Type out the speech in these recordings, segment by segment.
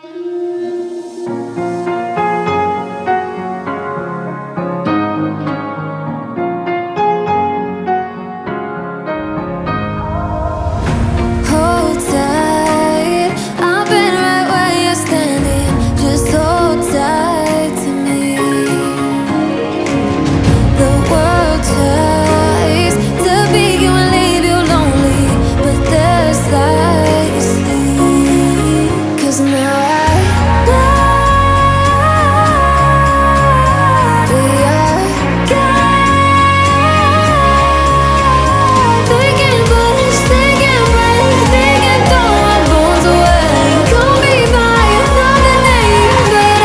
Hold tight, I've been right where you're standing. Just hold tight to me. The world tries to beat you and leave you lonely, but there's light you see. 'Cause now I know we are God. They can punish, they can break, they can throw our bones away. Call me by another name, but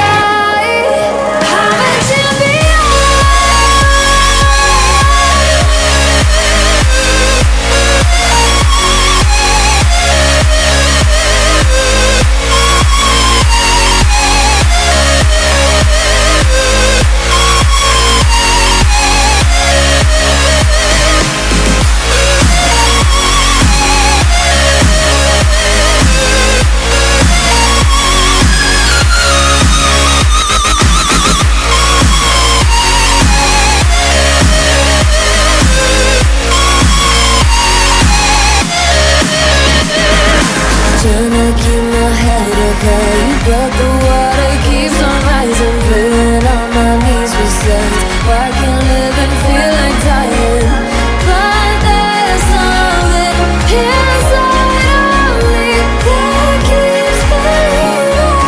I'm a champion. Trying to keep my head up high, but the water keeps on rising. Praying on my knees for signs. Why can't live and feel like dying? But there's something inside of me that keeps believing.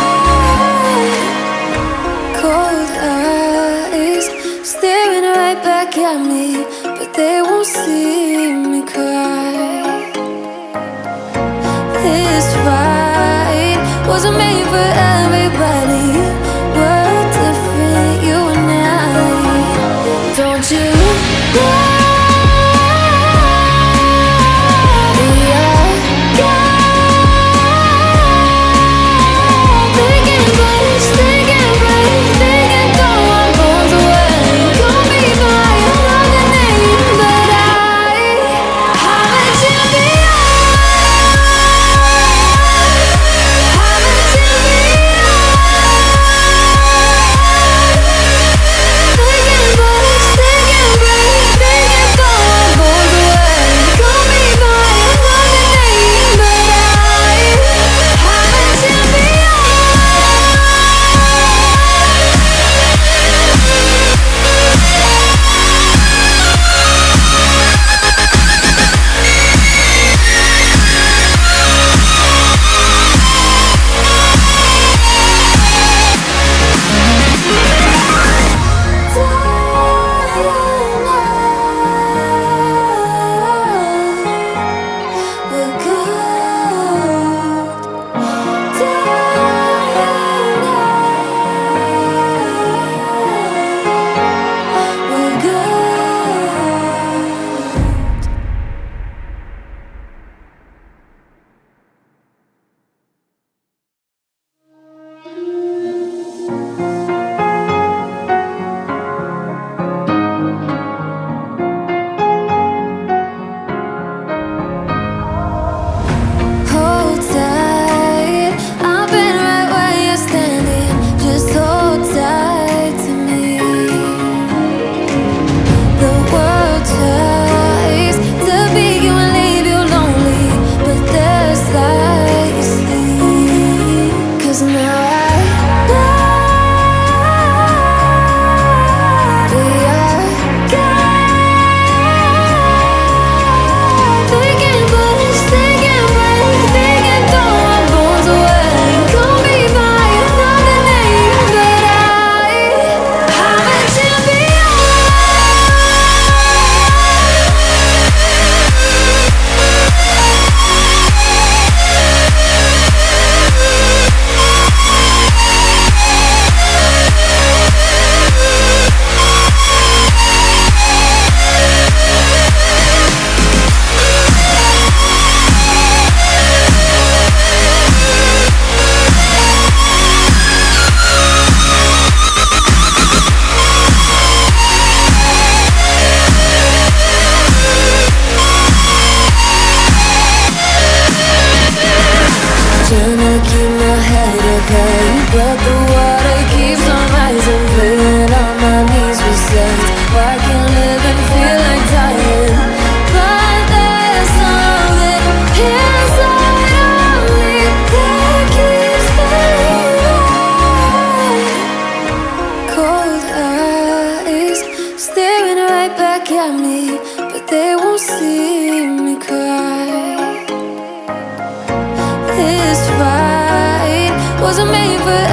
Cold eyes staring right back at me, but they won't see me cry. This fight wasn't made for everybody. We're different, you and I. Don't you know we are God? They can punish, they can break, they can throw our bones away. Call me by another name, but I'm a champion. I'm a champion. wasn't made for